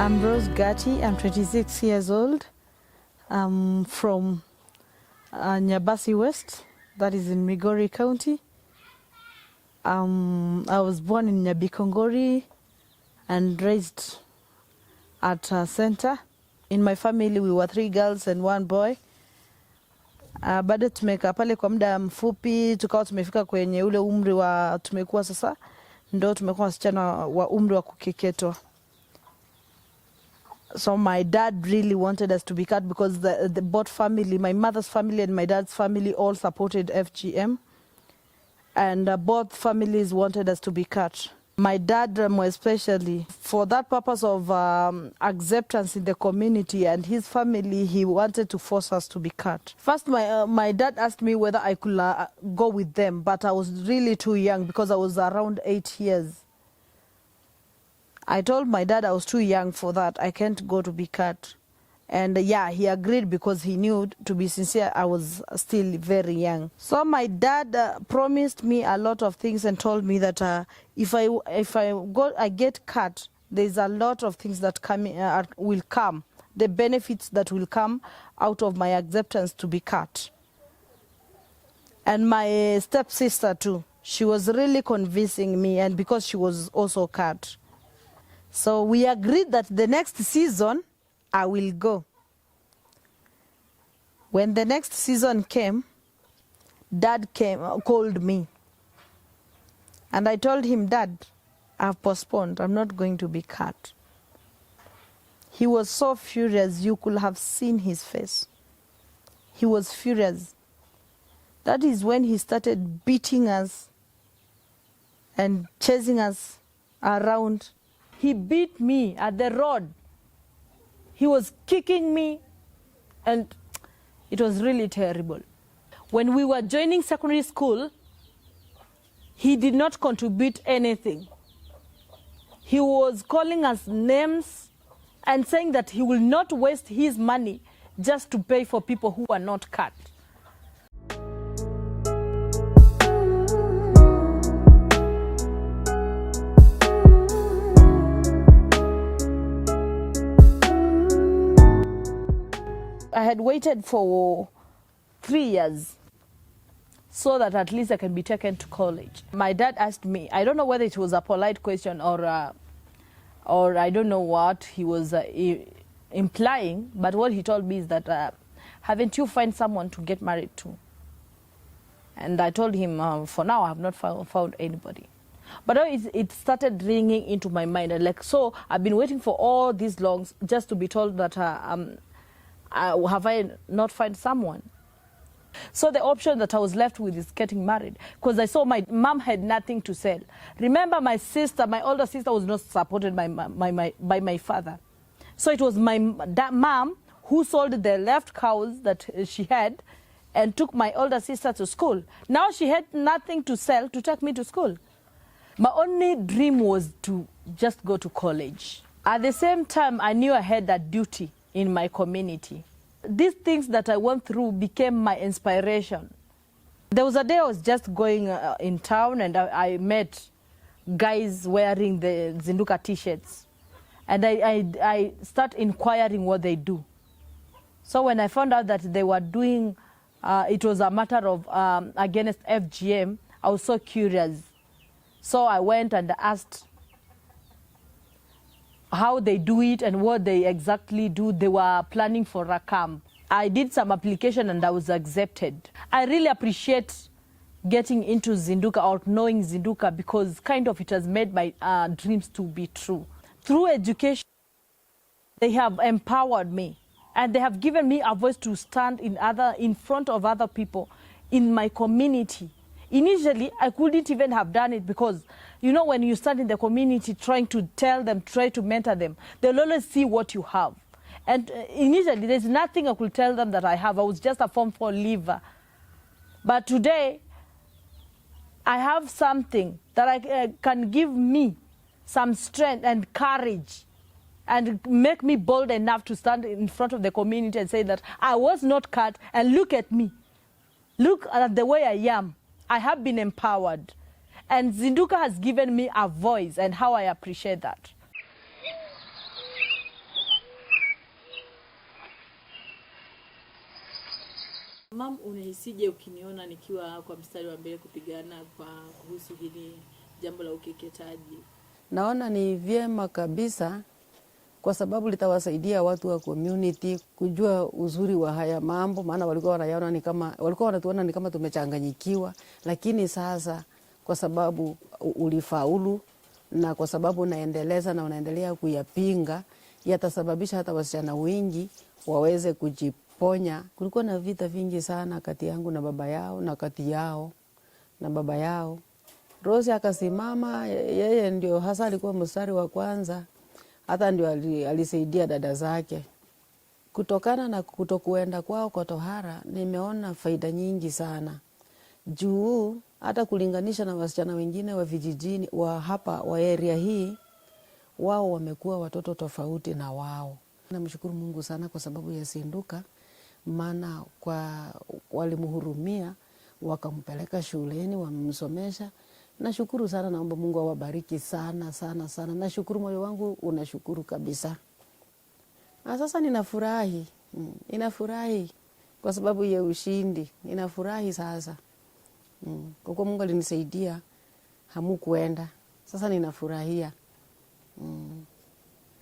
I'm Rose Gatti. I'm 26 years old. I'm from Nyabasi West, that is in Migori County. I was born in Nyabikongori and raised at a center. In my family we were 3 girls and 1 boy. Baada tumekaa pale kwa muda mfupi tukawa tumefika kwenye ule umri wa tumekuwa sasa ndo tumekuwa wasichana wa umri wa kukeketwa. So my dad really wanted us to be cut because the both family, my mother's family and my dad's family, all supported FGM, and both families wanted us to be cut. My dad more especially, for that purpose of acceptance in the community and his family, he wanted to force us to be cut. First, my dad asked me whether I could go with them, but I was really too young because I was around 8 years. I told my dad I was too young for that. I can't go to be cut. And yeah, he agreed because he knew, to be sincere, I was still very young. So my dad promised me a lot of things and told me that if I get cut, there's a lot of things that will come, the benefits that will come out of my acceptance to be cut. And my stepsister too, she was really convincing me, and because she was also cut. So we agreed that the next season, I will go. When the next season came, Dad called me. And I told him, Dad, I've postponed. I'm not going to be cut. He was so furious, you could have seen his face. He was furious. That is when he started beating us and chasing us around. He beat me at the road. He was kicking me, and it was really terrible. When we were joining secondary school, he did not contribute anything. He was calling us names and saying that he will not waste his money just to pay for people who are not cut. I had waited for 3 years so that at least I can be taken to college. My dad asked me, I don't know whether it was a polite question or I don't know what he was implying, but what he told me is that, haven't you found someone to get married to? And I told him, for now I have not found anybody. But it started ringing into my mind, and like, so I've been waiting for all these long just to be told that have I not found someone? So the option that I was left with is getting married, because I saw my mom had nothing to sell. Remember, my older sister was not supported by my father. So it was my mom who sold the left cows that she had and took my older sister to school. Now she had nothing to sell to take me to school. My only dream was to just go to college. At the same time, I knew I had a duty in my community. These things that I went through became my inspiration. There was a day I was just going in town, and I met guys wearing the Zinduka t-shirts. And I started inquiring what they do. So when I found out that they were doing, it was a matter of against FGM, I was so curious. So I went and asked how they do it and what they exactly do. They were planning for a camp. I did some application and I was accepted. I really appreciate getting into Zinduka or knowing Zinduka, because kind of it has made my dreams to be true. Through education, they have empowered me, and they have given me a voice to stand in front of other people in my community. Initially, I couldn't even have done it because, you know, when you stand in the community trying to tell them, try to mentor them, they'll always see what you have. And initially, there's nothing I could tell them that I have. I was just a Form 4 leaver. But today, I have something that can give me some strength and courage and make me bold enough to stand in front of the community and say that I was not cut, and look at me. Look at the way I am. I have been empowered. And Zinduka has given me a voice, and how I appreciate that. Mam, unahisije ukiniona nikiwa kwa mstari wa mbele kupigana kwa kuhusu hili jambo la ukeketaji? Naona ni vyema kabisa kwa sababu litawasaidia watu wa community kujua uzuri wa haya mambo, maana walikuwa wanatuona ni kama tumechanganyikiwa, lakini sasa kwa sababu ulifaulu na kwa sababu unaendeleza na unaendelea kuyapinga, yatasababisha hata wasichana wengi waweze kujiponya. Kulikuwa na vita vingi sana kati yangu na baba yao na kati yao na baba yao. Rose akasimama, yeye ndio hasa alikuwa mstari wa kwanza, hata ndio alisaidia dada zake. Kutokana na kutokuenda kwao kwa tohara, nimeona faida nyingi sana. Juu hata kulinganisha na wasichana wengine wa vijijini wa hapa wa area hii, wao wamekuwa watoto tofauti na wao. Namshukuru Mungu sana kwa sababu ya Sinduka, maana walimhurumia, wakampeleka shuleni, wamemsomesha. Nashukuru sana, naomba Mungu awabariki sana sana sana. Nashukuru, moyo wangu unashukuru kabisa. Na sasa ninafurahi. Ninafurahi kwa sababu ya ushindi. Ninafurahi sasa. Kwa kuwa Mungu alinisaidia hamukuenda. Sasa ninafurahia.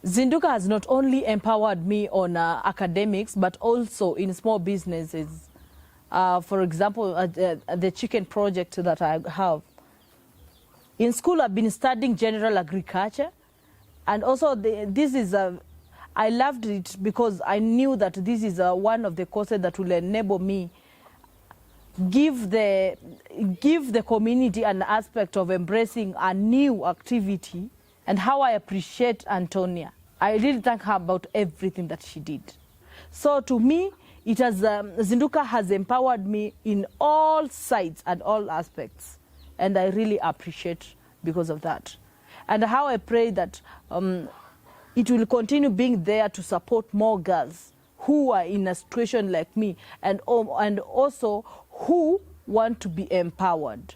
Zinduka has not only empowered me on academics, but also in small businesses. For example, the chicken project that I have. In school, I've been studying general agriculture, and also I loved it because I knew that this is one of the courses that will enable me give the community an aspect of embracing a new activity, and how I appreciate Antonia. I really thank her about everything that she did. So to me, it has Zinduka has empowered me in all sides and all aspects. And I really appreciate because of that. And how I pray that it will continue being there to support more girls who are in a situation like me, and also who want to be empowered.